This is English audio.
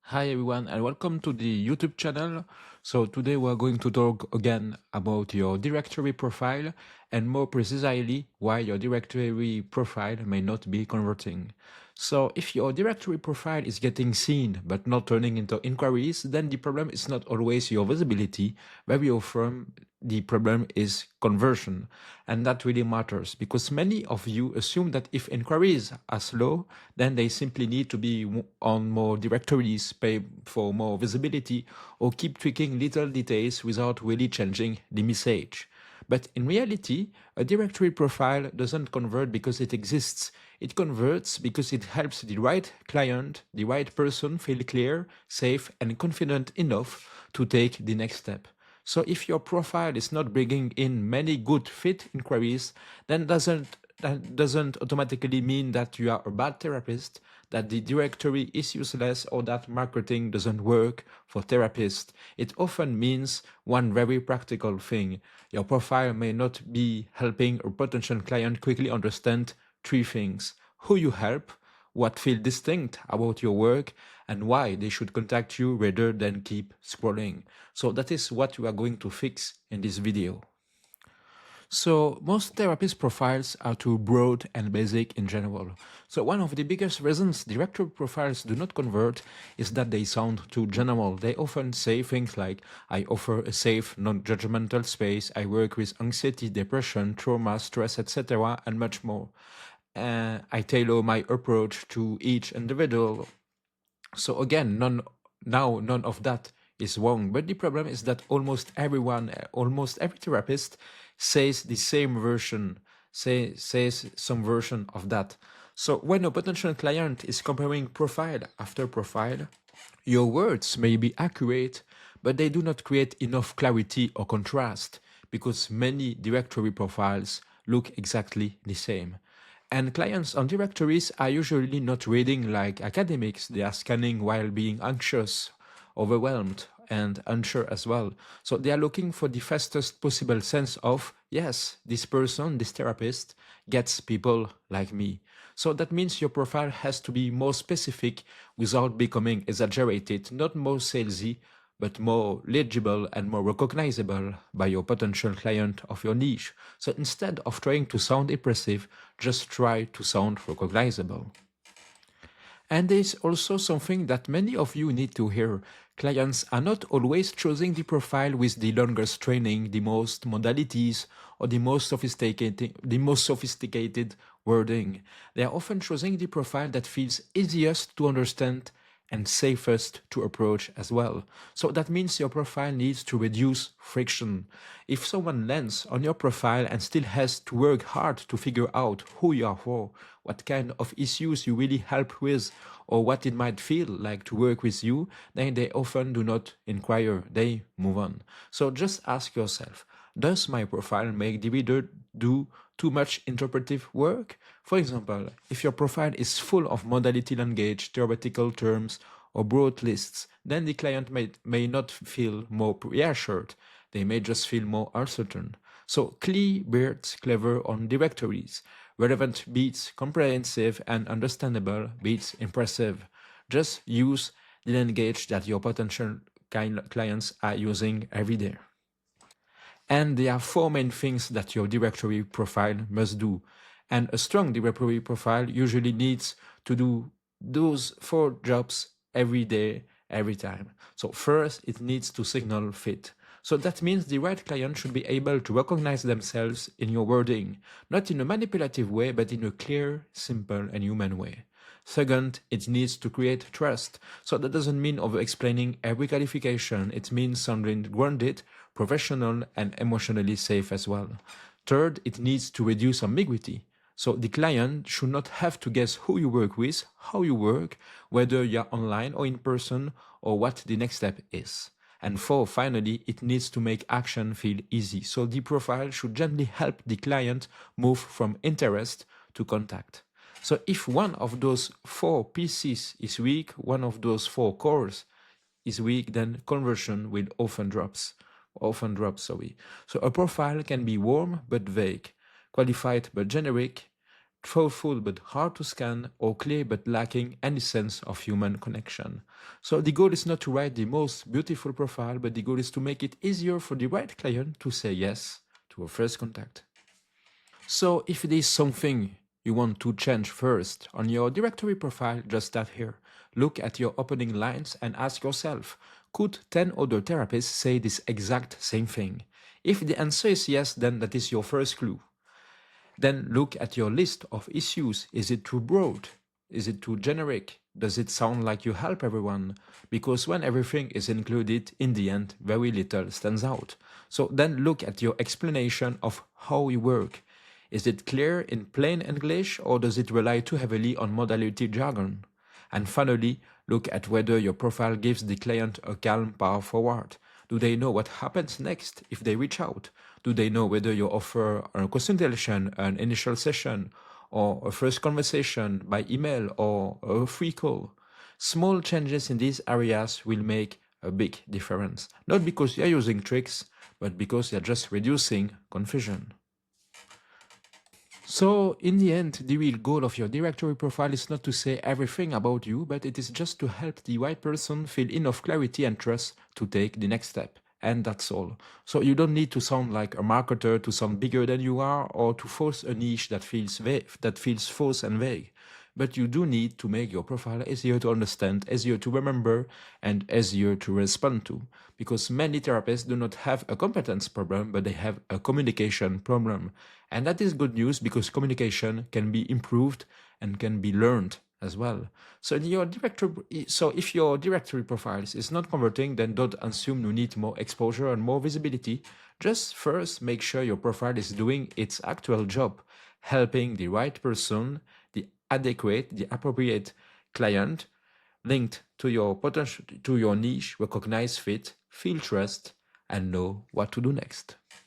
Hi everyone and welcome to the YouTube channel. So today we're going to talk again about your directory profile and more precisely why your directory profile may not be converting. So if your directory profile is getting seen but not turning into inquiries, then the problem is not always your visibility. Very often the problem is conversion, and that really matters because many of you assume that if inquiries are slow, then they simply need to be on more directories, pay for more visibility, or keep tweaking little details without really changing the message. But in reality, a directory profile doesn't convert because it exists. It converts because it helps the right client, the right person feel clear, safe, and confident enough to take the next step. So if your profile is not bringing in many good fit inquiries, then that doesn't automatically mean that you are a bad therapist, that the directory is useless, or that marketing doesn't work for therapists. It often means one very practical thing. Your profile may not be helping a potential client quickly understand three things: who you help, what feels distinct about your work, and why they should contact you rather than keep scrolling. So that is what we are going to fix in this video. So most therapist profiles are too broad and basic in general. So one of the biggest reasons directory profiles do not convert is that they sound too general. They often say things like, I offer a safe, non-judgmental space, I work with anxiety, depression, trauma, stress, etc., and much more. I tailor my approach to each individual. So again, none of that is wrong. But the problem is that almost every therapist says the same version, says some version of that. So when a potential client is comparing profile after profile, your words may be accurate, but they do not create enough clarity or contrast because many directory profiles look exactly the same. And clients on directories are usually not reading like academics, they are scanning while being anxious, overwhelmed, and unsure as well. So they are looking for the fastest possible sense of, yes, this person, this therapist, gets people like me. So that means your profile has to be more specific without becoming exaggerated, not more salesy, but more legible and more recognizable by your potential client of your niche. So instead of trying to sound impressive, just try to sound recognizable. And there's also something that many of you need to hear. Clients are not always choosing the profile with the longest training, the most modalities, or the most sophisticated wording. They are often choosing the profile that feels easiest to understand and safest to approach as well. So that means your profile needs to reduce friction. If someone lands on your profile and still has to work hard to figure out who you are for, what kind of issues you really help with, or what it might feel like to work with you, then they often do not inquire, they move on. So just ask yourself, does my profile make the reader do too much interpretive work? For example, if your profile is full of modality language, theoretical terms, or broad lists, then the client may not feel more reassured. They may just feel more uncertain. So clear beats clever on directories. Relevant beats comprehensive, and understandable beats impressive. Just use the language that your potential clients are using every day. And there are four main things that your directory profile must do. And a strong directory profile usually needs to do those four jobs every day, every time. So first, it needs to signal fit. So that means the right client should be able to recognize themselves in your wording, not in a manipulative way, but in a clear, simple, and human way. Second, it needs to create trust. So that doesn't mean over explaining every qualification. It means sounding grounded, professional, and emotionally safe as well. Third, it needs to reduce ambiguity. So the client should not have to guess who you work with, how you work, whether you're online or in person, or what the next step is. And four, finally, it needs to make action feel easy. So the profile should gently help the client move from interest to contact. So if one of those four pieces is weak, one of those four cores is weak, then conversion will often drop, sorry. So a profile can be warm but vague, qualified but generic, thoughtful but hard to scan, or clear but lacking any sense of human connection. So the goal is not to write the most beautiful profile, but the goal is to make it easier for the right client to say yes to a first contact. So if it is something you want to change first on your directory profile, just start here. Look at your opening lines and ask yourself, could 10 other therapists say this exact same thing? If the answer is yes, then that is your first clue. Then look at your list of issues. Is it too broad? Is it too generic? Does it sound like you help everyone? Because when everything is included, in the end, very little stands out. So then look at your explanation of how you work. Is it clear in plain English, or does it rely too heavily on modality jargon? And finally, look at whether your profile gives the client a calm path forward. Do they know what happens next if they reach out? Do they know whether you offer a consultation, an initial session, or a first conversation by email or a free call? Small changes in these areas will make a big difference. Not because you're using tricks, but because you're just reducing confusion. So, in the end, the real goal of your directory profile is not to say everything about you, but it is just to help the right person feel enough clarity and trust to take the next step. And that's all. So, you don't need to sound like a marketer to sound bigger than you are, or to force a niche that feels vague, that feels false and vague. But you do need to make your profile easier to understand, easier to remember, and easier to respond to. Because many therapists do not have a competence problem, but they have a communication problem. And that is good news because communication can be improved and can be learned as well. So if your directory profiles is not converting, then don't assume you need more exposure and more visibility. Just first make sure your profile is doing its actual job, helping the right person, the appropriate client linked to your potential, to your niche, recognize fit, feel trust, and know what to do next.